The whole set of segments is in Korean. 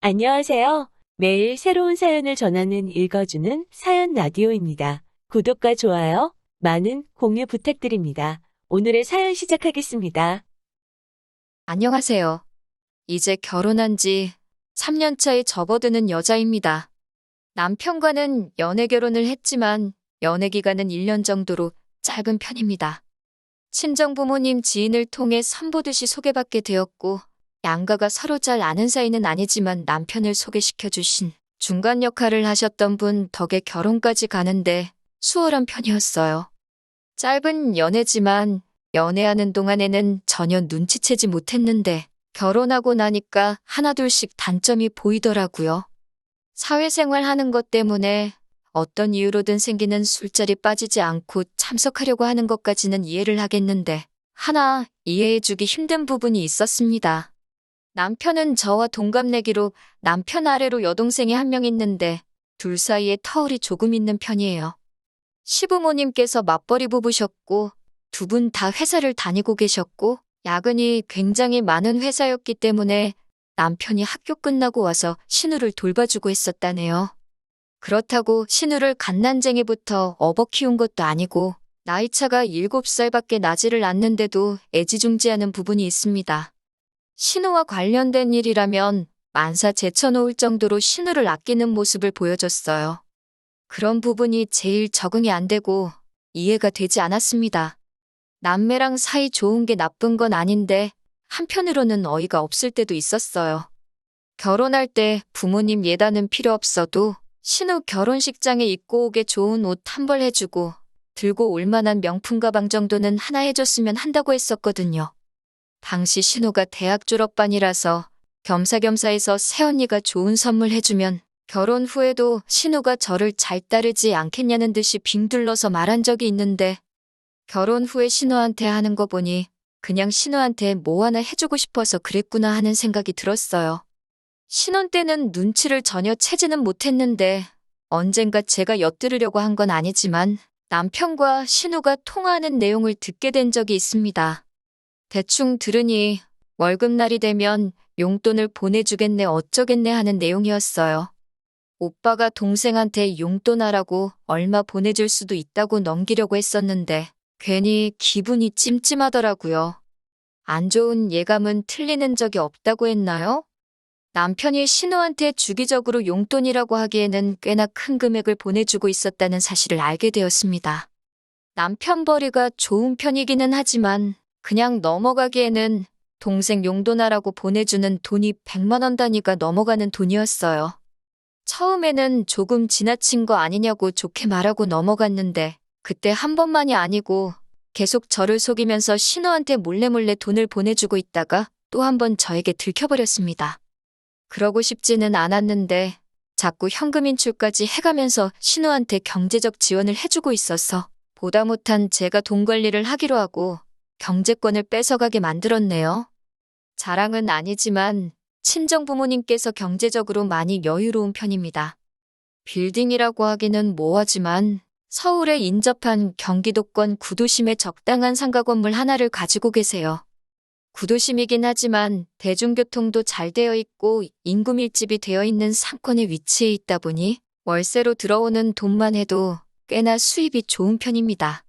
안녕하세요. 매일 새로운 사연을 전하는 읽어주는 사연 라디오입니다. 구독과 좋아요, 많은 공유 부탁드립니다. 오늘의 사연 시작하겠습니다. 안녕하세요. 이제 결혼한 지 3년 차에 접어드는 여자입니다. 남편과는 연애 결혼을 했지만 연애 기간은 1년 정도로 짧은 편입니다. 친정 부모님 지인을 통해 선보듯이 소개받게 되었고 양가가 서로 잘 아는 사이는 아니지만 남편을 소개시켜 주신 중간 역할을 하셨던 분 덕에 결혼까지 가는데 수월한 편이었어요. 짧은 연애지만 연애하는 동안에는 전혀 눈치채지 못했는데 결혼하고 나니까 하나둘씩 단점이 보이더라고요. 사회생활 하는 것 때문에 어떤 이유로든 생기는 술자리 빠지지 않고 참석하려고 하는 것까지는 이해를 하겠는데 하나 이해해주기 힘든 부분이 있었습니다. 남편은 저와 동갑내기로 남편 아래로 여동생이 한 명 있는데 둘 사이에 터울이 조금 있는 편이에요. 시부모님께서 맞벌이 부부셨고 두 분 다 회사를 다니고 계셨고 야근이 굉장히 많은 회사였기 때문에 남편이 학교 끝나고 와서 신우를 돌봐주고 했었다네요. 그렇다고 신우를 갓난쟁이부터 업어 키운 것도 아니고 나이차가 7살밖에 나지를 않는데도 애지중지하는 부분이 있습니다. 신우와 관련된 일이라면 만사 제쳐놓을 정도로 신우를 아끼는 모습을 보여줬어요. 그런 부분이 제일 적응이 안 되고 이해가 되지 않았습니다. 남매랑 사이 좋은 게 나쁜 건 아닌데 한편으로는 어이가 없을 때도 있었어요. 결혼할 때 부모님 예단은 필요 없어도 신우 결혼식장에 입고 오게 좋은 옷 한 벌 해주고 들고 올 만한 명품 가방 정도는 하나 해줬으면 한다고 했었거든요. 당시 신우가 대학 졸업반이라서 겸사겸사해서 새언니가 좋은 선물 해주면 결혼 후에도 신우가 저를 잘 따르지 않겠냐는 듯이 빙둘러서 말한 적이 있는데 결혼 후에 신우한테 하는 거 보니 그냥 신우한테 뭐 하나 해주고 싶어서 그랬구나 하는 생각이 들었어요. 신혼 때는 눈치를 전혀 채지는 못했는데 언젠가 제가 엿들으려고 한 건 아니지만 남편과 신우가 통화하는 내용을 듣게 된 적이 있습니다. 대충 들으니 월급날이 되면 용돈을 보내주겠네 어쩌겠네 하는 내용이었어요. 오빠가 동생한테 용돈하라고 얼마 보내줄 수도 있다고 넘기려고 했었는데 괜히 기분이 찜찜하더라고요. 안 좋은 예감은 틀리는 적이 없다고 했나요? 남편이 신우한테 주기적으로 용돈이라고 하기에는 꽤나 큰 금액을 보내주고 있었다는 사실을 알게 되었습니다. 남편 벌이가 좋은 편이기는 하지만 그냥 넘어가기에는 동생 용돈하라고 보내주는 돈이 100만 원 단위가 넘어가는 돈이었어요. 처음에는 조금 지나친 거 아니냐고 좋게 말하고 넘어갔는데 그때 한 번만이 아니고 계속 저를 속이면서 신우한테 몰래몰래 돈을 보내주고 있다가 또 한 번 저에게 들켜버렸습니다. 그러고 싶지는 않았는데 자꾸 현금 인출까지 해가면서 신우한테 경제적 지원을 해주고 있어서 보다 못한 제가 돈 관리를 하기로 하고 경제권을 뺏어가게 만들었네요. 자랑은 아니지만 친정 부모님께서 경제적으로 많이 여유로운 편입니다. 빌딩이라고 하기는 뭐하지만 서울에 인접한 경기도권 구도심에 적당한 상가 건물 하나를 가지고 계세요. 구도심이긴 하지만 대중교통도 잘 되어 있고 인구 밀집이 되어 있는 상권에 위치해 있다 보니 월세로 들어오는 돈만 해도 꽤나 수입이 좋은 편입니다.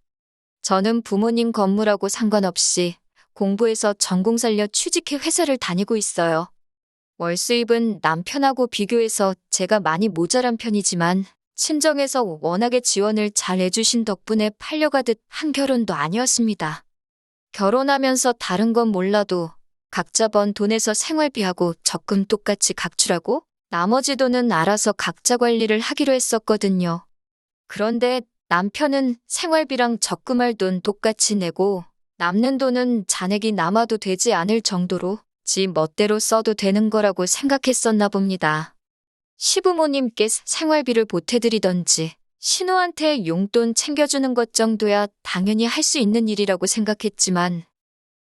저는 부모님 건물하고 상관없이 공부해서 전공 살려 취직해 회사를 다니고 있어요. 월 수입은 남편하고 비교해서 제가 많이 모자란 편이지만 친정에서 워낙에 지원을 잘 해주신 덕분에 팔려가듯 한 결혼도 아니었습니다. 결혼하면서 다른 건 몰라도 각자 번 돈에서 생활비하고 적금 똑같이 각출하고 나머지 돈은 알아서 각자 관리를 하기로 했었거든요. 그런데 남편은 생활비랑 적금할 돈 똑같이 내고 남는 돈은 잔액이 남아도 되지 않을 정도로 지 멋대로 써도 되는 거라고 생각했었나 봅니다. 시부모님께 생활비를 보태드리던지 신우한테 용돈 챙겨주는 것 정도야 당연히 할 수 있는 일이라고 생각했지만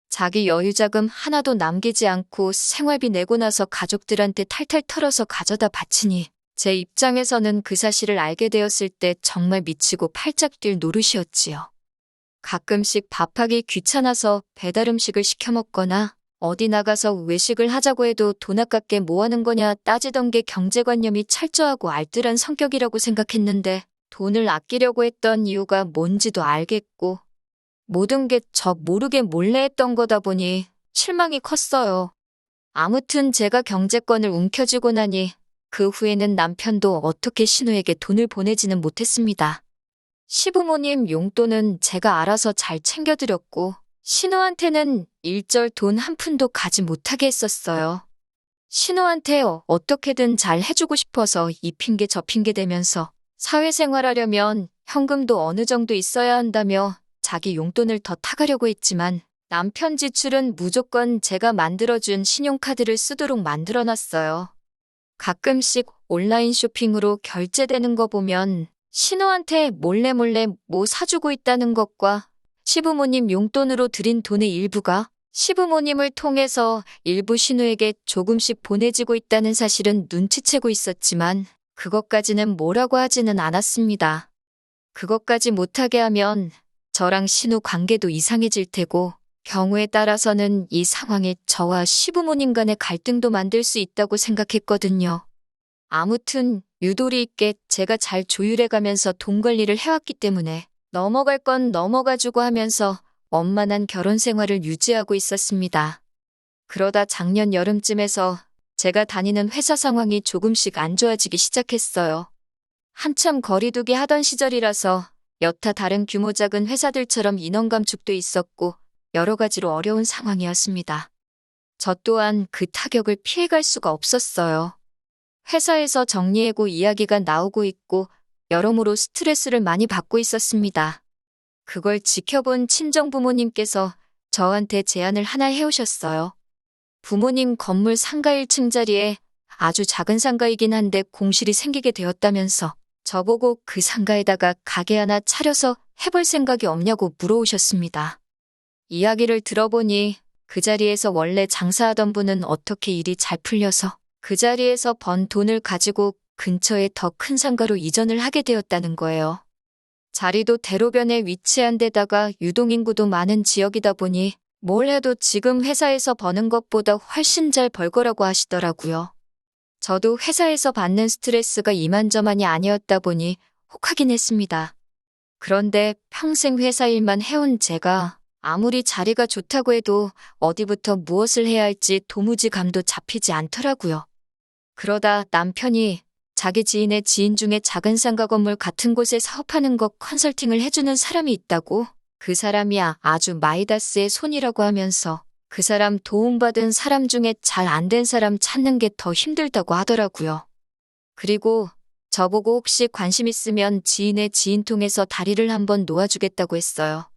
자기 여유자금 하나도 남기지 않고 생활비 내고 나서 가족들한테 탈탈 털어서 가져다 바치니 제 입장에서는 그 사실을 알게 되었을 때 정말 미치고 팔짝 뛸 노릇이었지요. 가끔씩 밥하기 귀찮아서 배달 음식을 시켜 먹거나 어디 나가서 외식을 하자고 해도 돈 아깝게 뭐 하는 거냐 따지던 게 경제관념이 철저하고 알뜰한 성격이라고 생각했는데 돈을 아끼려고 했던 이유가 뭔지도 알겠고 모든 게 저 모르게 몰래 했던 거다 보니 실망이 컸어요. 아무튼 제가 경제권을 움켜쥐고 나니 그 후에는 남편도 어떻게 신우에게 돈을 보내지는 못했습니다. 시부모님 용돈은 제가 알아서 잘 챙겨드렸고 신우한테는 일절 돈 한 푼도 가지 못하게 했었어요. 신우한테 어떻게든 잘 해주고 싶어서 이 핑계 저 핑계 대면서 사회생활하려면 현금도 어느 정도 있어야 한다며 자기 용돈을 더 타가려고 했지만 남편 지출은 무조건 제가 만들어준 신용카드를 쓰도록 만들어놨어요. 가끔씩 온라인 쇼핑으로 결제되는 거 보면 신우한테 몰래 뭐 사주고 있다는 것과 시부모님 용돈으로 드린 돈의 일부가 시부모님을 통해서 일부 신우에게 조금씩 보내지고 있다는 사실은 눈치채고 있었지만 그것까지는 뭐라고 하지는 않았습니다. 그것까지 못하게 하면 저랑 신우 관계도 이상해질 테고 경우에 따라서는 이 상황이 저와 시부모님 간의 갈등도 만들 수 있다고 생각했거든요. 아무튼 유도리 있게 제가 잘 조율해가면서 돈 관리를 해왔기 때문에 넘어갈 건 넘어가주고 하면서 원만한 결혼 생활을 유지하고 있었습니다. 그러다 작년 여름쯤에서 제가 다니는 회사 상황이 조금씩 안 좋아지기 시작했어요. 한참 거리두기 하던 시절이라서 여타 다른 규모 작은 회사들처럼 인원 감축도 있었고 여러 가지로 어려운 상황이었습니다. 저 또한 그 타격을 피해갈 수가 없었어요. 회사에서 정리해고 이야기가 나오고 있고 여러모로 스트레스를 많이 받고 있었습니다. 그걸 지켜본 친정부모님께서 저한테 제안을 하나 해오셨어요. 부모님 건물 상가 1층 자리에 아주 작은 상가이긴 한데 공실이 생기게 되었다면서 저보고 그 상가에다가 가게 하나 차려서 해볼 생각이 없냐고 물어오셨습니다. 이야기를 들어보니 그 자리에서 원래 장사하던 분은 어떻게 일이 잘 풀려서 그 자리에서 번 돈을 가지고 근처에 더 큰 상가로 이전을 하게 되었다는 거예요. 자리도 대로변에 위치한 데다가 유동인구도 많은 지역이다 보니 뭘 해도 지금 회사에서 버는 것보다 훨씬 잘 벌 거라고 하시더라고요. 저도 회사에서 받는 스트레스가 이만저만이 아니었다 보니 혹하긴 했습니다. 그런데 평생 회사 일만 해온 제가 아무리 자리가 좋다고 해도 어디부터 무엇을 해야 할지 도무지 감도 잡히지 않더라고요. 그러다 남편이 자기 지인의 지인 중에 작은 상가 건물 같은 곳에 사업하는 거 컨설팅을 해주는 사람이 있다고 그 사람이 아주 마이다스의 손이라고 하면서 그 사람 도움받은 사람 중에 잘 안 된 사람 찾는 게 더 힘들다고 하더라고요. 그리고 저보고 혹시 관심 있으면 지인의 지인 통해서 다리를 한번 놓아주겠다고 했어요.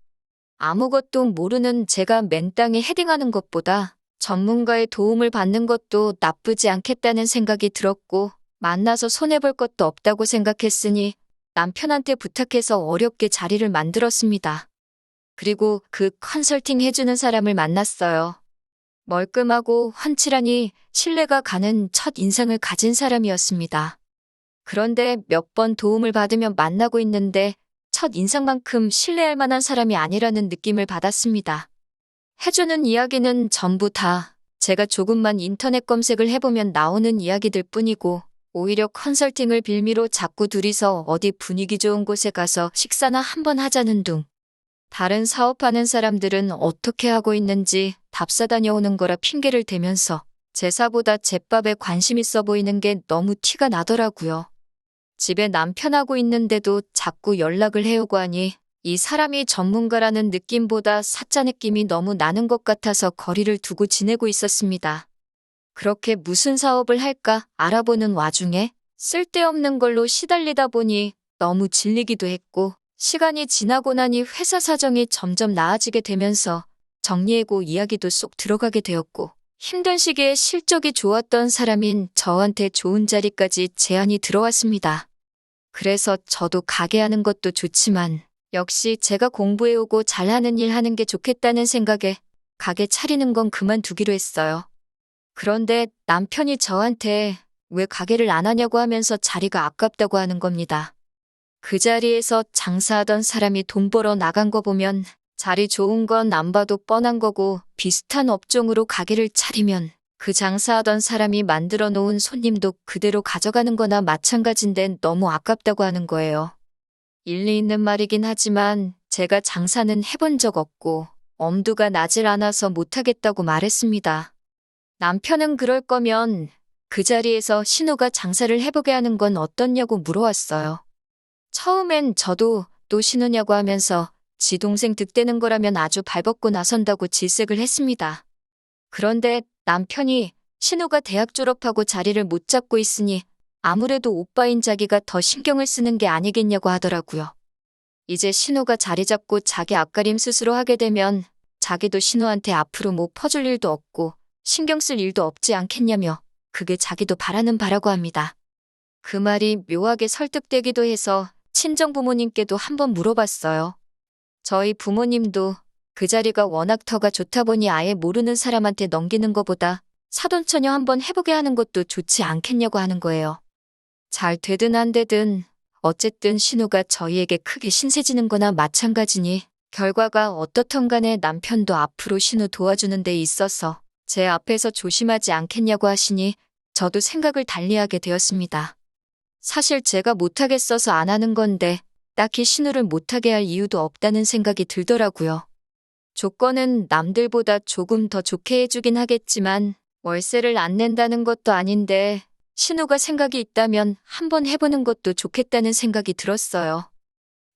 아무것도 모르는 제가 맨땅에 헤딩하는 것보다 전문가의 도움을 받는 것도 나쁘지 않겠다는 생각이 들었고 만나서 손해볼 것도 없다고 생각했으니 남편한테 부탁해서 어렵게 자리를 만들었습니다. 그리고 그 컨설팅 해주는 사람을 만났어요. 멀끔하고 훤칠하니 신뢰가 가는 첫 인상을 가진 사람이었습니다. 그런데 몇 번 도움을 받으며 만나고 있는데 첫 인상만큼 신뢰할 만한 사람이 아니라는 느낌을 받았습니다. 해주는 이야기는 전부 다 제가 조금만 인터넷 검색을 해보면 나오는 이야기들 뿐이고 오히려 컨설팅을 빌미로 자꾸 둘이서 어디 분위기 좋은 곳에 가서 식사나 한번 하자는 둥. 다른 사업하는 사람들은 어떻게 하고 있는지 답사 다녀오는 거라 핑계를 대면서 제사보다 제밥에 관심 있어 보이는 게 너무 티가 나더라고요. 집에 남편하고 있는데도 자꾸 연락을 해오고 하니 이 사람이 전문가라는 느낌보다 사짜 느낌이 너무 나는 것 같아서 거리를 두고 지내고 있었습니다. 그렇게 무슨 사업을 할까 알아보는 와중에 쓸데없는 걸로 시달리다 보니 너무 질리기도 했고 시간이 지나고 나니 회사 사정이 점점 나아지게 되면서 정리해고 이야기도 쏙 들어가게 되었고 힘든 시기에 실적이 좋았던 사람인 저한테 좋은 자리까지 제안이 들어왔습니다. 그래서 저도 가게 하는 것도 좋지만 역시 제가 공부해오고 잘하는 일 하는 게 좋겠다는 생각에 가게 차리는 건 그만두기로 했어요. 그런데 남편이 저한테 왜 가게를 안 하냐고 하면서 자리가 아깝다고 하는 겁니다. 그 자리에서 장사하던 사람이 돈 벌어 나간 거 보면 자리 좋은 건 안 봐도 뻔한 거고 비슷한 업종으로 가게를 차리면 그 장사하던 사람이 만들어 놓은 손님도 그대로 가져가는 거나 마찬가지인데 너무 아깝다고 하는 거예요. 일리 있는 말이긴 하지만 제가 장사는 해본 적 없고 엄두가 나질 않아서 못하겠다고 말했습니다. 남편은 그럴 거면 그 자리에서 신우가 장사를 해보게 하는 건 어떻냐고 물어왔어요. 처음엔 저도 또 신우냐고 하면서 지 동생 득대는 거라면 아주 발벗고 나선다고 질색을 했습니다. 그런데 남편이 신우가 대학 졸업하고 자리를 못 잡고 있으니 아무래도 오빠인 자기가 더 신경을 쓰는 게 아니겠냐고 하더라고요. 이제 신우가 자리 잡고 자기 앞가림 스스로 하게 되면 자기도 신우한테 앞으로 뭐 퍼줄 일도 없고 신경 쓸 일도 없지 않겠냐며 그게 자기도 바라는 바라고 합니다. 그 말이 묘하게 설득되기도 해서 친정 부모님께도 한번 물어봤어요. 저희 부모님도 그 자리가 워낙 터가 좋다 보니 아예 모르는 사람한테 넘기는 것보다 사돈처녀 한번 해보게 하는 것도 좋지 않겠냐고 하는 거예요. 잘 되든 안 되든 어쨌든 신우가 저희에게 크게 신세지는 거나 마찬가지니 결과가 어떻든 간에 남편도 앞으로 신우 도와주는 데 있어서 제 앞에서 조심하지 않겠냐고 하시니 저도 생각을 달리하게 되었습니다. 사실 제가 못하겠어서 안 하는 건데 딱히 신우를 못하게 할 이유도 없다는 생각이 들더라고요. 조건은 남들보다 조금 더 좋게 해주긴 하겠지만 월세를 안 낸다는 것도 아닌데 신우가 생각이 있다면 한번 해보는 것도 좋겠다는 생각이 들었어요.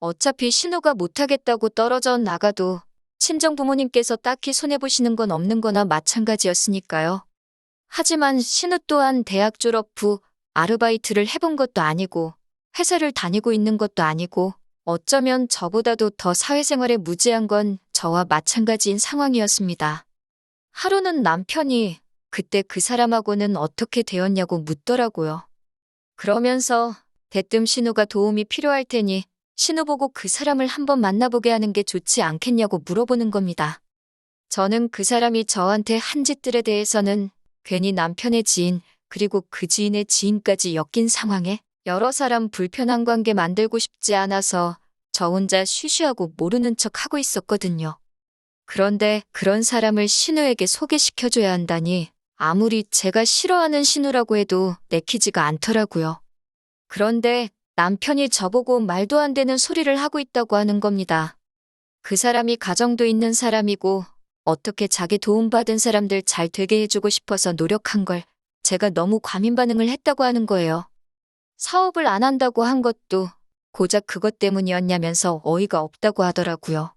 어차피 신우가 못하겠다고 떨어져 나가도 친정 부모님께서 딱히 손해보시는 건 없는 거나 마찬가지였으니까요. 하지만 신우 또한 대학 졸업 후 아르바이트를 해본 것도 아니고 회사를 다니고 있는 것도 아니고 어쩌면 저보다도 더 사회생활에 무지한 건 저와 마찬가지인 상황이었습니다. 하루는 남편이 그때 그 사람하고는 어떻게 되었냐고 묻더라고요. 그러면서 대뜸 신우가 도움이 필요할 테니 신우 보고 그 사람을 한번 만나보게 하는 게 좋지 않겠냐고 물어보는 겁니다. 저는 그 사람이 저한테 한 짓들에 대해서는 괜히 남편의 지인 그리고 그 지인의 지인까지 엮인 상황에 여러 사람 불편한 관계 만들고 싶지 않아서 저 혼자 쉬쉬하고 모르는 척 하고 있었거든요. 그런데 그런 사람을 신우에게 소개시켜줘야 한다니 아무리 제가 싫어하는 신우라고 해도 내키지가 않더라고요. 그런데 남편이 저보고 말도 안 되는 소리를 하고 있다고 하는 겁니다. 그 사람이 가정도 있는 사람이고 어떻게 자기 도움받은 사람들 잘 되게 해주고 싶어서 노력한 걸 제가 너무 과민 반응을 했다고 하는 거예요. 사업을 안 한다고 한 것도 고작 그것 때문이었냐면서 어이가 없다고 하더라고요.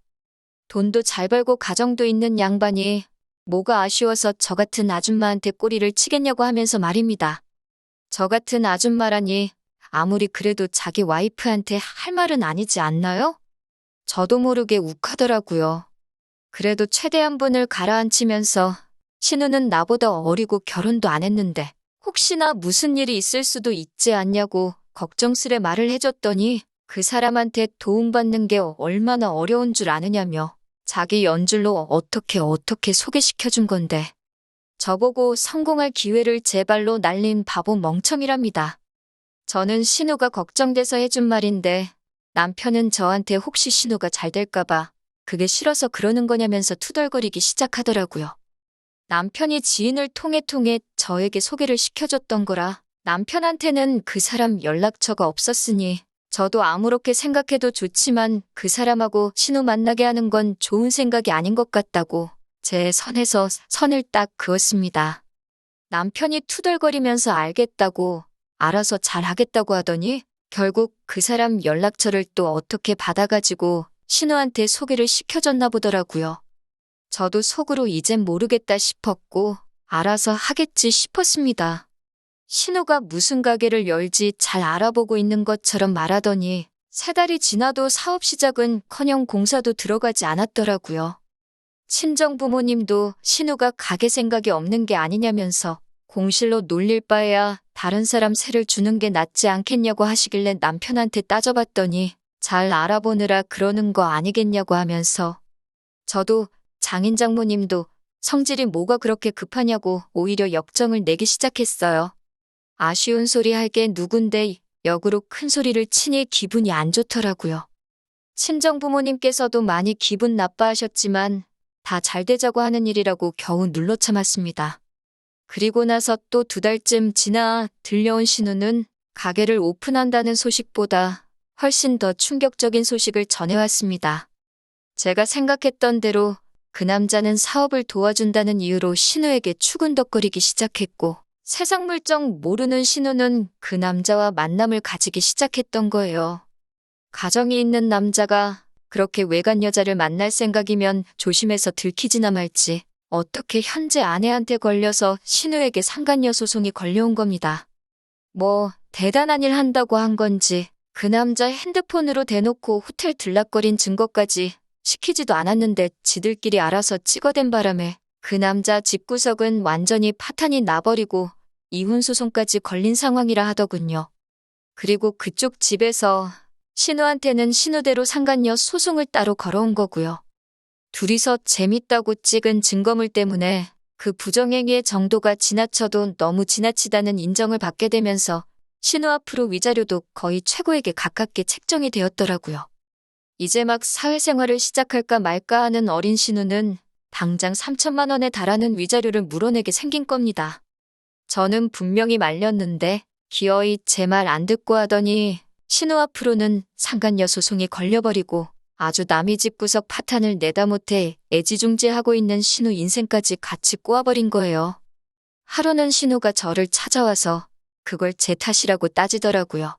돈도 잘 벌고 가정도 있는 양반이 뭐가 아쉬워서 저 같은 아줌마한테 꼬리를 치겠냐고 하면서 말입니다. 저 같은 아줌마라니 아무리 그래도 자기 와이프한테 할 말은 아니지 않나요? 저도 모르게 욱하더라고요. 그래도 최대한 분을 가라앉히면서 신우는 나보다 어리고 결혼도 안 했는데 혹시나 무슨 일이 있을 수도 있지 않냐고 걱정스레 말을 해줬더니 그 사람한테 도움받는 게 얼마나 어려운 줄 아느냐며 자기 연줄로 어떻게 소개시켜준 건데 저보고 성공할 기회를 제 발로 날린 바보 멍청이랍니다. 저는 신우가 걱정돼서 해준 말인데 남편은 저한테 혹시 신우가 잘 될까봐 그게 싫어서 그러는 거냐면서 투덜거리기 시작하더라고요. 남편이 지인을 통해 저에게 소개를 시켜줬던 거라 남편한테는 그 사람 연락처가 없었으니 저도 아무렇게 생각해도 좋지만 그 사람하고 신우 만나게 하는 건 좋은 생각이 아닌 것 같다고 제 선에서 선을 딱 그었습니다. 남편이 투덜거리면서 알겠다고 알아서 잘하겠다고 하더니 결국 그 사람 연락처를 또 어떻게 받아가지고 신우한테 소개를 시켜줬나 보더라고요. 저도 속으로 이젠 모르겠다 싶었고 알아서 하겠지 싶었습니다. 신우가 무슨 가게를 열지 잘 알아보고 있는 것처럼 말하더니 3달이 지나도 사업 시작은커녕 공사도 들어가지 않았더라고요. 친정 부모님도 신우가 가게 생각이 없는 게 아니냐면서 공실로 놀릴 바에야 다른 사람 세를 주는 게 낫지 않겠냐고 하시길래 남편한테 따져봤더니 잘 알아보느라 그러는 거 아니겠냐고 하면서 저도 장인 장모님도 성질이 뭐가 그렇게 급하냐고 오히려 역정을 내기 시작했어요. 아쉬운 소리 할 게 누군데 역으로 큰 소리를 치니 기분이 안 좋더라고요. 친정 부모님께서도 많이 기분 나빠하셨지만 다 잘 되자고 하는 일이라고 겨우 눌러 참았습니다. 그리고 나서 또 2달쯤 지나 들려온 신우는 가게를 오픈한다는 소식보다 훨씬 더 충격적인 소식을 전해왔습니다. 제가 생각했던 대로 그 남자는 사업을 도와준다는 이유로 신우에게 추근덕거리기 시작했고, 세상 물정 모르는 신우는 그 남자와 만남을 가지기 시작했던 거예요. 가정이 있는 남자가 그렇게 외간 여자를 만날 생각이면 조심해서 들키지나 말지, 어떻게 현재 아내한테 걸려서 신우에게 상간녀 소송이 걸려온 겁니다. 뭐 대단한 일 한다고 한 건지 그 남자 핸드폰으로 대놓고 호텔 들락거린 증거까지 시키지도 않았는데 지들끼리 알아서 찍어댄 바람에 그 남자 집구석은 완전히 파탄이 나버리고 이혼 소송까지 걸린 상황이라 하더군요. 그리고 그쪽 집에서 신우한테는 신우대로 상간녀 소송을 따로 걸어온 거고요. 둘이서 재밌다고 찍은 증거물 때문에 그 부정행위의 정도가 지나쳐도 너무 지나치다는 인정을 받게 되면서 신우 앞으로 위자료도 거의 최고액에 가깝게 책정이 되었더라고요. 이제 막 사회생활을 시작할까 말까 하는 어린 신우는 당장 3천만 원에 달하는 위자료를 물어내게 생긴 겁니다. 저는 분명히 말렸는데 기어이 제 말 안 듣고 하더니 신우 앞으로는 상간녀 소송이 걸려버리고 아주 남의 집 구석 파탄을 내다 못해 애지중지하고 있는 신우 인생까지 같이 꼬아버린 거예요. 하루는 신우가 저를 찾아와서 그걸 제 탓이라고 따지더라고요.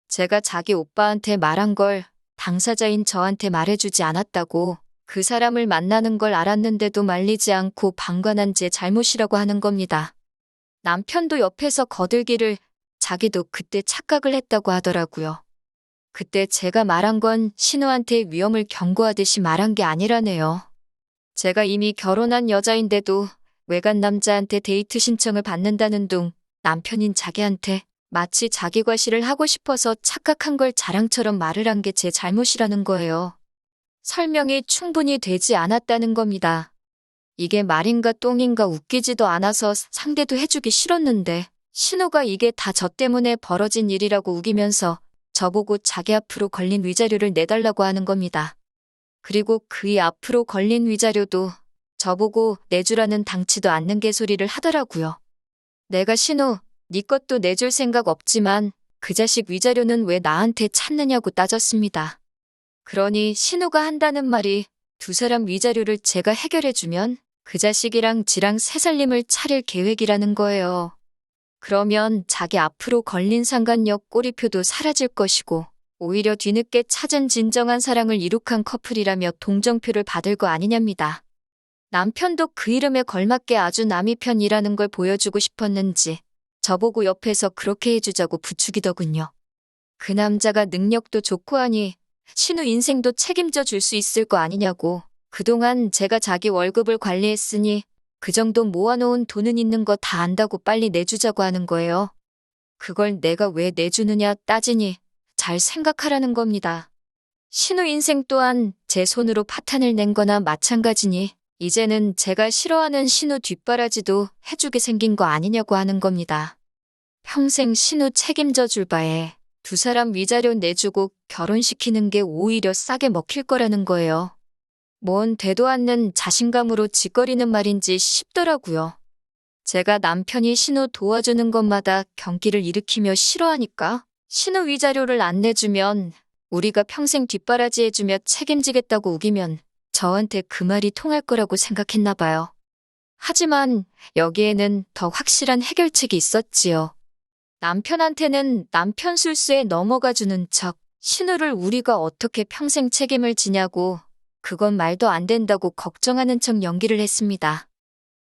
제가 자기 오빠한테 말한 걸 당사자인 저한테 말해주지 않았다고, 그 사람을 만나는 걸 알았는데도 말리지 않고 방관한 제 잘못이라고 하는 겁니다. 남편도 옆에서 거들기를 자기도 그때 착각을 했다고 하더라고요. 그때 제가 말한 건 신우한테 위험을 경고하듯이 말한 게 아니라네요. 제가 이미 결혼한 여자인데도 외간 남자한테 데이트 신청을 받는다는 둥 남편인 자기한테 마치 자기 과시를 하고 싶어서 착각한 걸 자랑처럼 말을 한 게 제 잘못이라는 거예요. 설명이 충분히 되지 않았다는 겁니다. 이게 말인가 똥인가 웃기지도 않아서 상대도 해주기 싫었는데 신우가 이게 다 저 때문에 벌어진 일이라고 우기면서 저보고 자기 앞으로 걸린 위자료를 내달라고 하는 겁니다. 그리고 그이 앞으로 걸린 위자료도 저보고 내주라는 당치도 않는 개소리를 하더라고요. 내가 신우, 네 것도 내줄 생각 없지만 그 자식 위자료는 왜 나한테 찾느냐고 따졌습니다. 그러니 신우가 한다는 말이 두 사람 위자료를 제가 해결해주면 그 자식이랑 지랑 새살림을 차릴 계획이라는 거예요. 그러면 자기 앞으로 걸린 상간녀 꼬리표도 사라질 것이고 오히려 뒤늦게 찾은 진정한 사랑을 이룩한 커플이라며 동정표를 받을 거 아니냐입니다. 남편도 그 이름에 걸맞게 아주 남이 편이라는 걸 보여주고 싶었는지 저보고 옆에서 그렇게 해주자고 부추기더군요. 그 남자가 능력도 좋고 하니 신우 인생도 책임져 줄 수 있을 거 아니냐고. 그동안 제가 자기 월급을 관리했으니 그 정도 모아놓은 돈은 있는 거 다 안다고 빨리 내주자고 하는 거예요. 그걸 내가 왜 내주느냐 따지니 잘 생각하라는 겁니다. 신우 인생 또한 제 손으로 파탄을 낸 거나 마찬가지니 이제는 제가 싫어하는 신우 뒷바라지도 해주게 생긴 거 아니냐고 하는 겁니다. 평생 신우 책임져 줄 바에 두 사람 위자료 내주고 결혼시키는 게 오히려 싸게 먹힐 거라는 거예요. 뭔 되도 않는 자신감으로 짓거리는 말인지 싶더라고요. 제가 남편이 신우 도와주는 것마다 경기를 일으키며 싫어하니까 신우 위자료를 안 내주면 우리가 평생 뒷바라지 해주며 책임지겠다고 우기면 저한테 그 말이 통할 거라고 생각했나 봐요. 하지만 여기에는 더 확실한 해결책이 있었지요. 남편한테는 남편 술수에 넘어가주는 척 신우를 우리가 어떻게 평생 책임을 지냐고, 그건 말도 안 된다고 걱정하는 척 연기를 했습니다.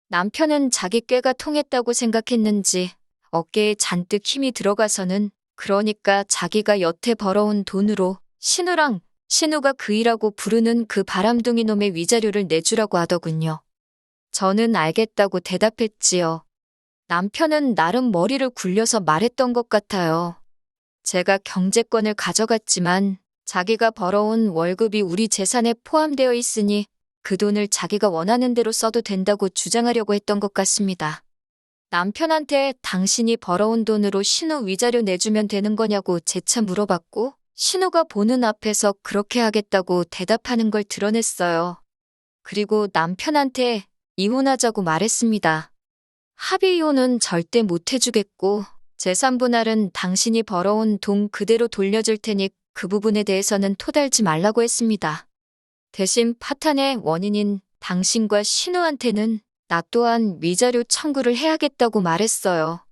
남편은 자기 꾀가 통했다고 생각했는지 어깨에 잔뜩 힘이 들어가서는 그러니까 자기가 여태 벌어온 돈으로 신우랑 신우가 그 일하고 부르는 그 바람둥이 놈의 위자료를 내주라고 하더군요. 저는 알겠다고 대답했지요. 남편은 나름 머리를 굴려서 말했던 것 같아요. 제가 경제권을 가져갔지만 자기가 벌어온 월급이 우리 재산에 포함되어 있으니 그 돈을 자기가 원하는 대로 써도 된다고 주장하려고 했던 것 같습니다. 남편한테 당신이 벌어온 돈으로 신우 위자료 내주면 되는 거냐고 재차 물어봤고 신우가 보는 앞에서 그렇게 하겠다고 대답하는 걸 드러냈어요. 그리고 남편한테 이혼하자고 말했습니다. 합의 이혼은 절대 못 해주겠고 재산 분할은 당신이 벌어온 돈 그대로 돌려줄 테니 그 부분에 대해서는 토달지 말라고 했습니다. 대신 파탄의 원인인 당신과 신우한테는 나 또한 위자료 청구를 해야겠다고 말했어요.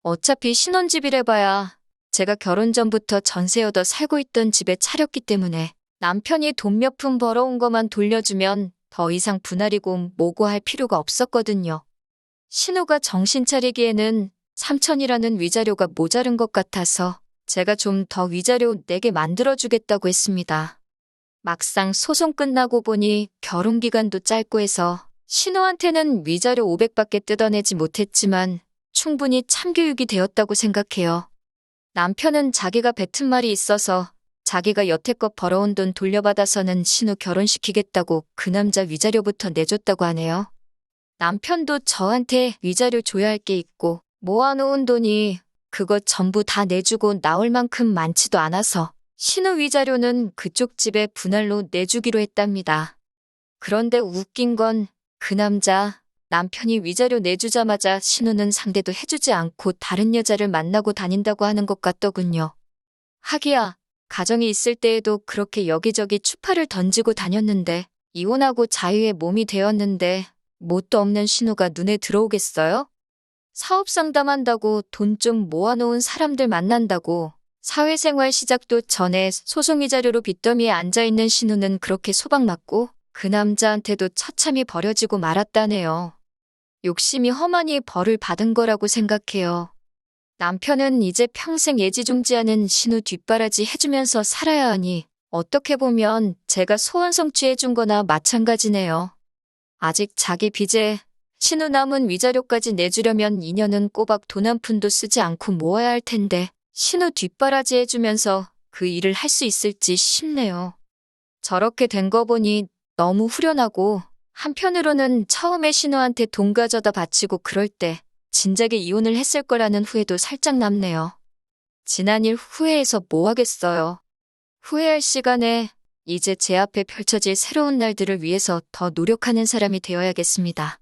어차피 신혼집이래봐야 제가 결혼 전부터 전세 얻어 살고 있던 집에 차렸기 때문에 남편이 돈 몇 푼 벌어온 것만 돌려주면 더 이상 분할이고 뭐고 할 필요가 없었거든요. 신우가 정신 차리기에는 3천이라는 위자료가 모자른 것 같아서 제가 좀 더 위자료 내게 만들어주겠다고 했습니다. 막상 소송 끝나고 보니 결혼 기간도 짧고 해서 신우한테는 위자료 500밖에 뜯어내지 못했지만 충분히 참교육이 되었다고 생각해요. 남편은 자기가 뱉은 말이 있어서 자기가 여태껏 벌어온 돈 돌려받아서는 신우 결혼시키겠다고 그 남자 위자료부터 내줬다고 하네요. 남편도 저한테 위자료 줘야 할 게 있고 모아놓은 돈이 그것 전부 다 내주고 나올 만큼 많지도 않아서 신우 위자료는 그쪽 집에 분할로 내주기로 했답니다. 그런데 웃긴 건 그 남편이 위자료 내주자마자 신우는 상대도 해주지 않고 다른 여자를 만나고 다닌다고 하는 것 같더군요. 하기야, 가정이 있을 때에도 그렇게 여기저기 추파를 던지고 다녔는데 이혼하고 자유의 몸이 되었는데 뭣도 없는 신우가 눈에 들어오겠어요? 사업 상담한다고 돈 좀 모아놓은 사람들 만난다고 사회생활 시작도 전에 소송 위자료로 빚더미에 앉아있는 신우는 그렇게 소박맞고 그 남자한테도 처참히 버려지고 말았다네요. 욕심이 험하니 벌을 받은 거라고 생각해요. 남편은 이제 평생 애지중지하는 신우 뒷바라지 해주면서 살아야 하니 어떻게 보면 제가 소원 성취해준 거나 마찬가지네요. 아직 자기 빚에 신우 남은 위자료까지 내주려면 2년은 꼬박 돈 한 푼도 쓰지 않고 모아야 할 텐데 신우 뒷바라지 해주면서 그 일을 할 수 있을지 싶네요. 저렇게 된 거 보니 너무 후련하고 한편으로는 처음에 신우한테 돈 가져다 바치고 그럴 때 진작에 이혼을 했을 거라는 후회도 살짝 남네요. 지난 일 후회해서 뭐 하겠어요. 후회할 시간에 이제 제 앞에 펼쳐질 새로운 날들을 위해서 더 노력하는 사람이 되어야겠습니다.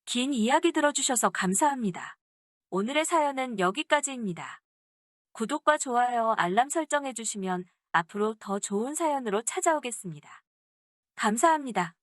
긴 이야기 들어주셔서 감사합니다. 오늘의 사연은 여기까지입니다. 구독과 좋아요, 알람 설정해주시면 앞으로 더 좋은 사연으로 찾아오겠습니다. 감사합니다.